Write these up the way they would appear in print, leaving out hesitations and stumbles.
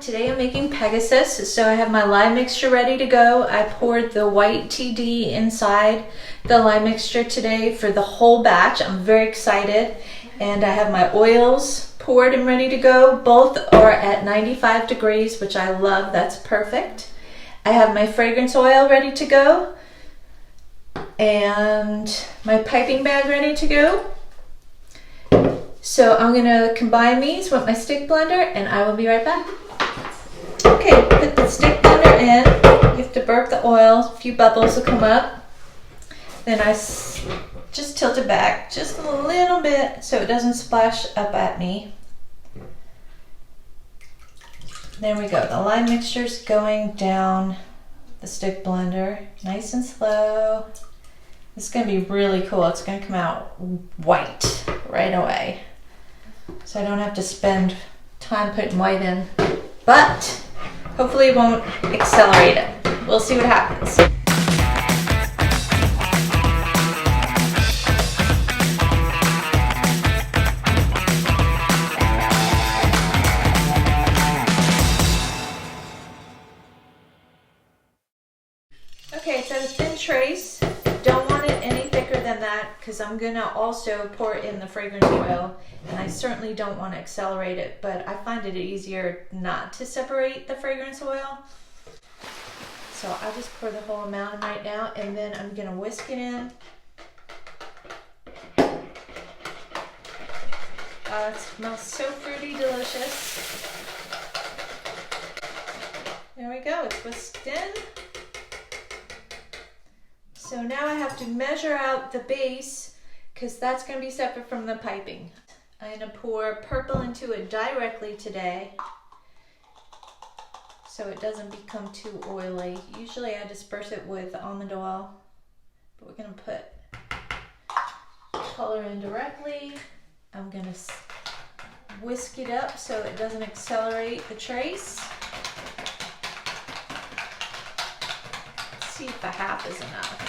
Today I'm making Pegasus, so I have my lye mixture ready to go. I poured the white TD inside the lye mixture today for the whole batch. I'm very excited. And I have my oils poured and ready to go. Both are at 95 degrees, which I love. That's perfect. I have my fragrance oil ready to go and my piping bag ready to go. So I'm gonna combine these with my stick blender and I will be right back. Okay, put the stick blender in. You have to burp the oil, a few bubbles will come up. Then I just tilt it back just a little bit so it doesn't splash up at me. There we go, the lime mixture's going down the stick blender, nice and slow. This is gonna be really cool. It's gonna come out white right away. So I don't have to spend time putting white in, but hopefully it won't accelerate it. We'll see what happens. Okay, so it's been traced. Don't want it any thicker than that because I'm gonna also pour in the fragrance oil, and I certainly don't want to accelerate it, but I find it easier not to separate the fragrance oil. So I'll just pour the whole amount in right now, and then I'm gonna whisk it in. It smells so fruity, delicious. There we go, it's whisked in. So now I have to measure out the base because that's going to be separate from the piping. I'm going to pour purple into it directly today so it doesn't become too oily. Usually I disperse it with almond oil, but we're going to put color in directly. I'm going to whisk it up so it doesn't accelerate the trace. Let's see if a half is enough.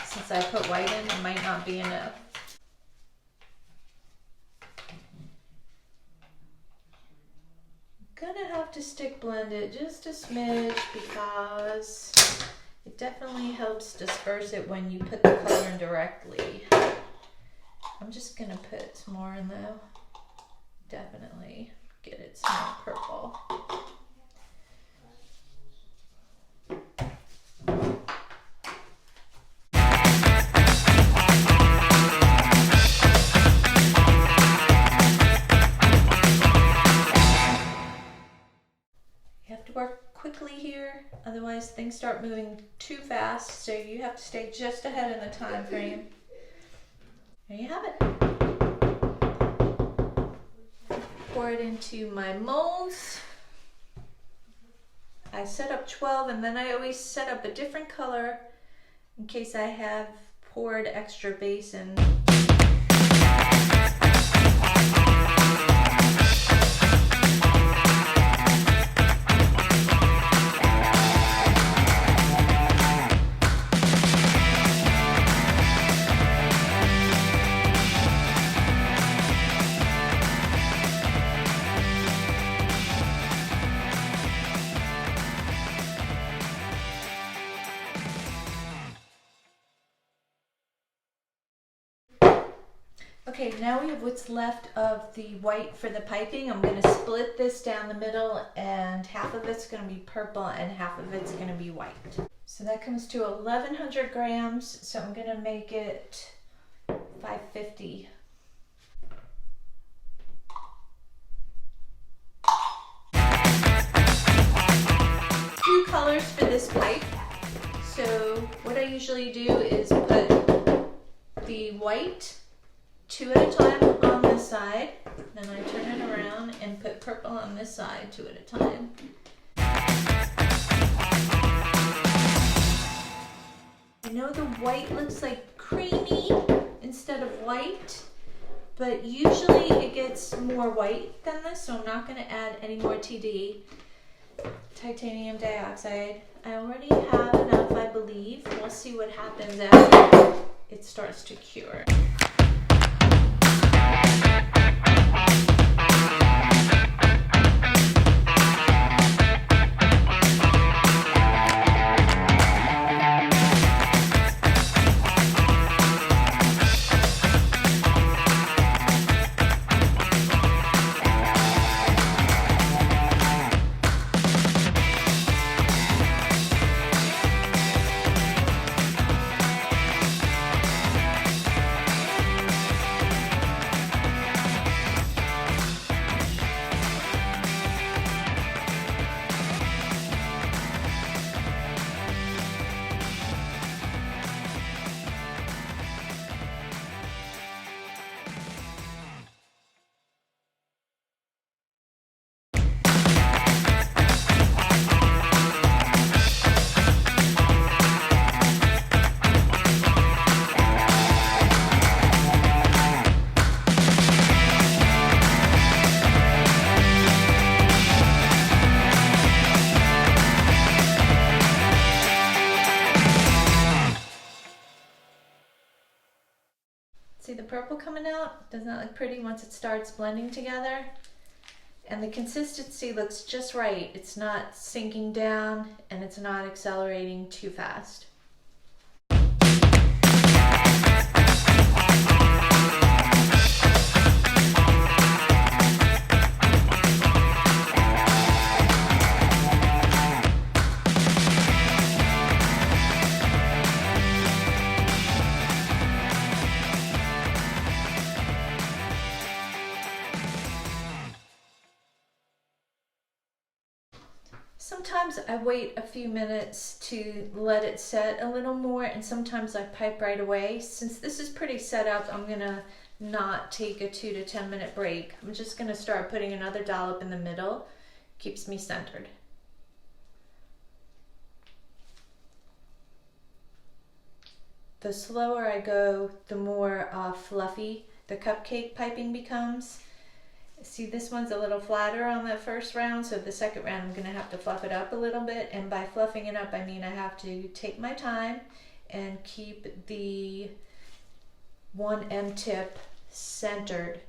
Since I put white in, it might not be enough. I'm gonna have to stick blend it just a smidge because it definitely helps disperse it when you put the color in directly. I'm just gonna put some more in though. Definitely get it some purple. Work quickly here, otherwise things start moving too fast, so you have to stay just ahead of the time frame. There you have it. Pour it into my molds. I set up 12 and then I always set up a different color in case I have poured extra base in. Okay, now we have what's left of the white for the piping. I'm going to split this down the middle, and half of it's going to be purple and half of it's going to be white. So that comes to 1,100 grams, so I'm going to make it 550. Two colors for this pipe. So what I usually do is put the white 2 at a time on this side, then I turn it around and put purple on this side 2 at a time. I know the white looks like creamy instead of white, but usually it gets more white than this, so I'm not going to add any more TD, titanium dioxide. I already have enough, I believe. We'll see what happens after it starts to cure. purple coming out? Doesn't that look pretty once it starts blending together? And the consistency looks just right. It's not sinking down and it's not accelerating too fast. Sometimes I wait a few minutes to let it set a little more, and sometimes I pipe right away. Since this is pretty set up, I'm gonna not take a 2 to 10 minute break. I'm just gonna start putting another dollop in the middle. Keeps me centered. The slower I go, the more fluffy the cupcake piping becomes. See, this one's a little flatter on the first round, so the second round I'm gonna have to fluff it up a little bit, and by fluffing it up I mean I have to take my time and keep the one M tip centered.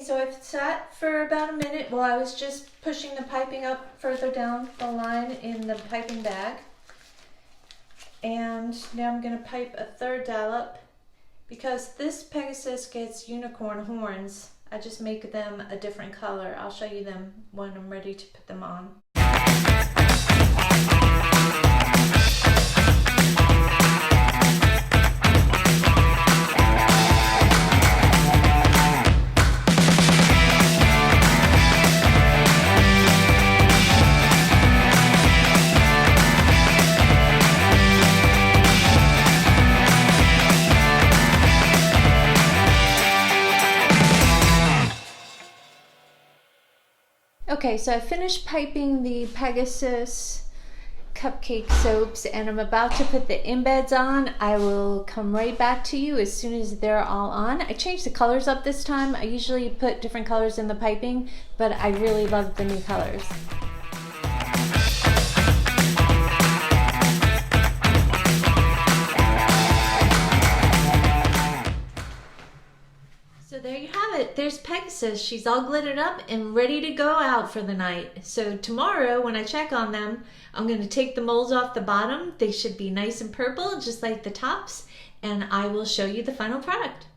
So I've sat for about a minute while I was just pushing the piping up further down the line in the piping bag. And now I'm going to pipe a third dollop. Because this Pegasus gets unicorn horns, I just make them a different color. I'll show you them when I'm ready to put them on. Okay, so I finished piping the Pegasus cupcake soaps and I'm about to put the embeds on. I will come right back to you as soon as they're all on. I changed the colors up this time. I usually put different colors in the piping, but I really love the new colors. So there you have it. There's Pegasus. She's all glittered up and ready to go out for the night. So tomorrow when I check on them, I'm going to take the molds off the bottom. They should be nice and purple, just like the tops, and I will show you the final product.